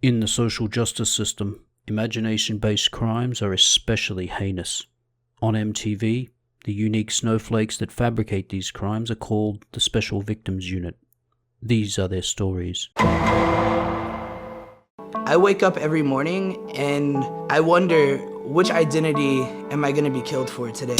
In the social justice system, imagination-based crimes are especially heinous. On MTV, the unique snowflakes that fabricate these crimes are called the Special Victims Unit. These are their stories. I wake up every morning and I wonder, which identity am I going to be killed for today?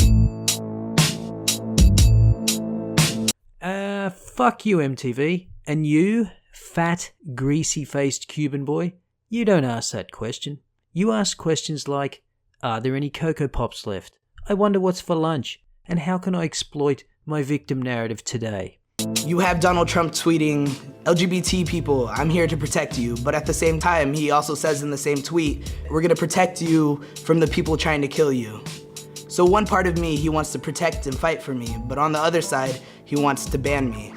Fuck you, MTV. And you, fat, greasy-faced Cuban boy, you don't ask that question. You ask questions like, are there any Cocoa Pops left? I wonder what's for lunch, and how can I exploit my victim narrative today? You have Donald Trump tweeting, LGBT people, I'm here to protect you. But at the same time, he also says in the same tweet, we're going to protect you from the people trying to kill you. So one part of me, he wants to protect and fight for me, but on the other side, he wants to ban me.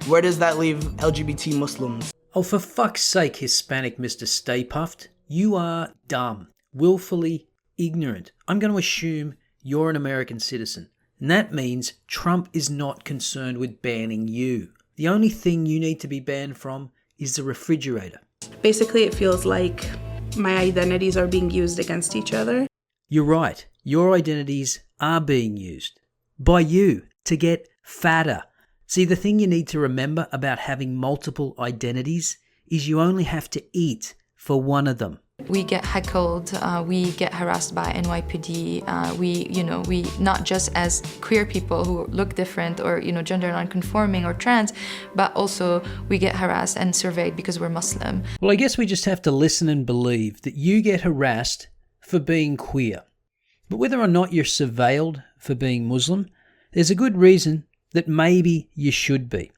Where does that leave LGBT Muslims? Oh, for fuck's sake, Hispanic Mr. Stay Puffed. You are dumb, willfully ignorant. I'm going to assume you're an American citizen. And that means Trump is not concerned with banning you. The only thing you need to be banned from is the refrigerator. Basically, it feels like my identities are being used against each other. You're right. Your identities are being used by you to get fatter. See, the thing you need to remember about having multiple identities is you only have to eat for one of them. We get heckled, we get harassed by NYPD, we not just as queer people who look different or, gender non-conforming or trans, but also we get harassed and surveyed because we're Muslim. Well, I guess we just have to listen and believe that you get harassed for being queer. But whether or not you're surveilled for being Muslim, there's a good reason that maybe you should be.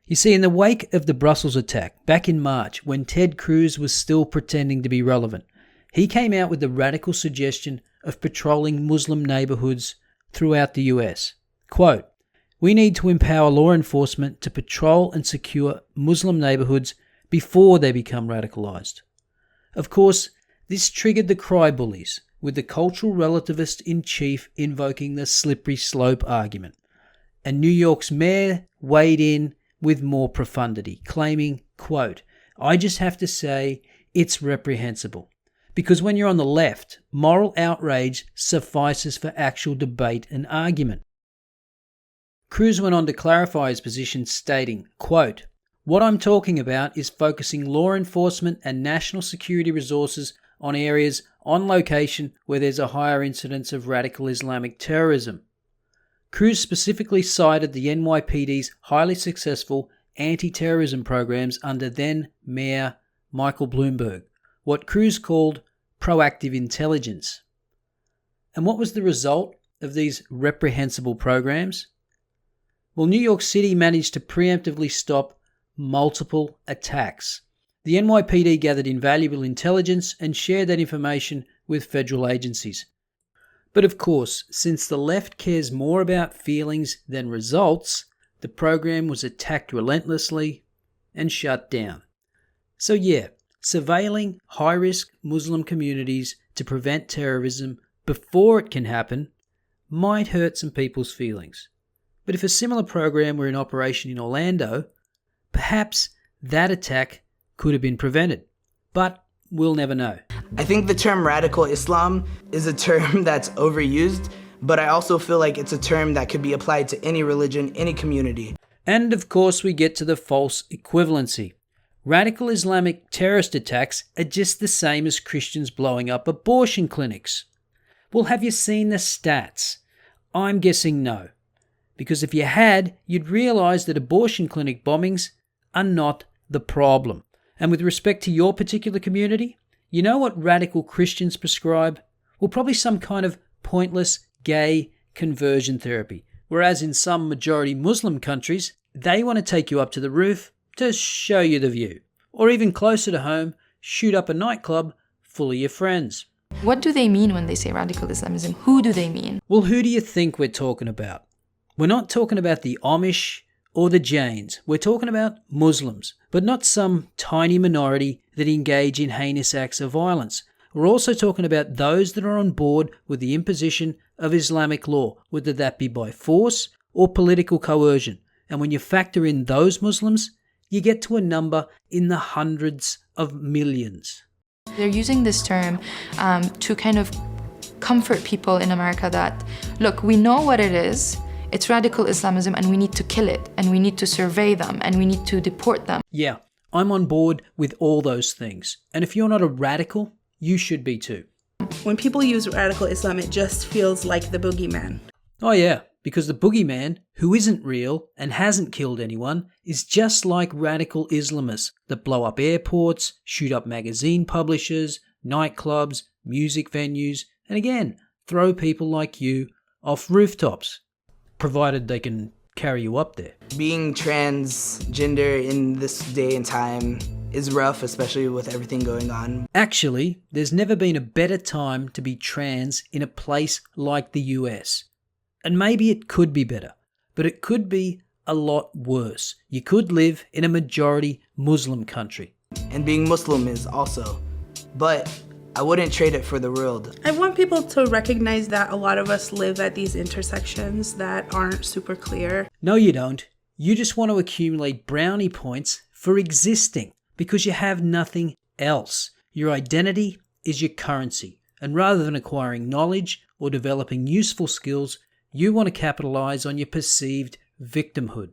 You see, in the wake of the Brussels attack back in March, when Ted Cruz was still pretending to be relevant, he came out with the radical suggestion of patrolling Muslim neighborhoods throughout the US. Quote, we need to empower law enforcement to patrol and secure Muslim neighborhoods before they become radicalized. Of course, this triggered the cry bullies, with the cultural relativist in chief invoking the slippery slope argument. And New York's mayor weighed in with more profundity, claiming, quote, I just have to say it's reprehensible. Because when you're on the left, moral outrage suffices for actual debate and argument. Cruz went on to clarify his position, stating, quote, what I'm talking about is focusing law enforcement and national security resources on areas on location where there's a higher incidence of radical Islamic terrorism. Cruz specifically cited the NYPD's highly successful anti-terrorism programs under then-Mayor Michael Bloomberg, what Cruz called proactive intelligence. And what was the result of these reprehensible programs? Well, New York City managed to preemptively stop multiple attacks. The NYPD gathered invaluable intelligence and shared that information with federal agencies. But of course, since the left cares more about feelings than results, the program was attacked relentlessly and shut down. So yeah, surveilling high-risk Muslim communities to prevent terrorism before it can happen might hurt some people's feelings. But if a similar program were in operation in Orlando, perhaps that attack could have been prevented. But we'll never know. I think the term radical Islam is a term that's overused, but I also feel like it's a term that could be applied to any religion, any community. And of course we get to the false equivalency. Radical Islamic terrorist attacks are just the same as Christians blowing up abortion clinics. Well, have you seen the stats? I'm guessing no. Because if you had, you'd realise that abortion clinic bombings are not the problem. And with respect to your particular community, you know what radical Christians prescribe? Well, probably some kind of pointless gay conversion therapy. Whereas in some majority Muslim countries, they want to take you up to the roof to show you the view. Or even closer to home, shoot up a nightclub full of your friends. What do they mean when they say radical Islamism? Who do they mean? Well, who do you think we're talking about? We're not talking about the Amish or the Jains. We're talking about Muslims, but not some tiny minority that engage in heinous acts of violence. We're also talking about those that are on board with the imposition of Islamic law, whether that be by force or political coercion. And when you factor in those Muslims, you get to a number in the hundreds of millions. They're using this term to kind of comfort people in America that, look, we know what it is. It's radical Islamism and we need to kill it and we need to survey them and we need to deport them. Yeah, I'm on board with all those things. And if you're not a radical, you should be too. When people use radical Islam, it just feels like the boogeyman. Oh yeah, because the boogeyman, who isn't real and hasn't killed anyone, is just like radical Islamists that blow up airports, shoot up magazine publishers, nightclubs, music venues, and again, throw people like you off rooftops, provided they can carry you up there. Being transgender in this day and time is rough, especially with everything going on. Actually, there's never been a better time to be trans in a place like the US. And maybe it could be better, but it could be a lot worse. You could live in a majority Muslim country. And being Muslim is also. But I wouldn't trade it for the world. I want people to recognize that a lot of us live at these intersections that aren't super clear. No, you don't. You just want to accumulate brownie points for existing because you have nothing else. Your identity is your currency. And rather than acquiring knowledge or developing useful skills, you want to capitalize on your perceived victimhood.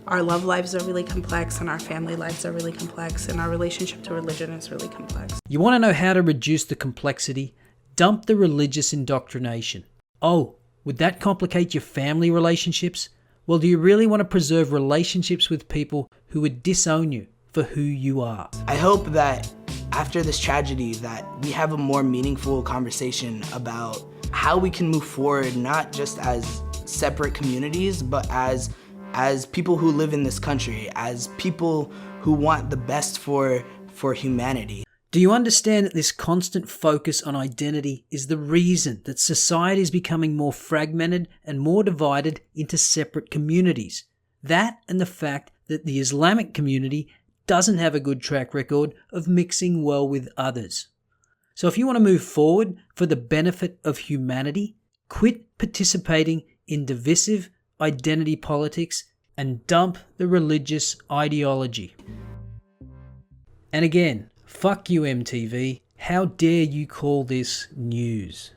Our love lives are really complex and our family lives are really complex and our relationship to religion is really complex. You want to know how to reduce the complexity? Dump the religious indoctrination. Oh, would that complicate your family relationships? Well, do you really want to preserve relationships with people who would disown you for who you are? I hope that after this tragedy that we have a more meaningful conversation about how we can move forward, not just as separate communities, but as people who live in this country, as people who want the best for humanity. Do you understand that this constant focus on identity is the reason that society is becoming more fragmented and more divided into separate communities? That and the fact that the Islamic community doesn't have a good track record of mixing well with others. So if you want to move forward for the benefit of humanity, quit participating in divisive identity politics and dump the religious ideology. And again, fuck you MTV, how dare you call this news?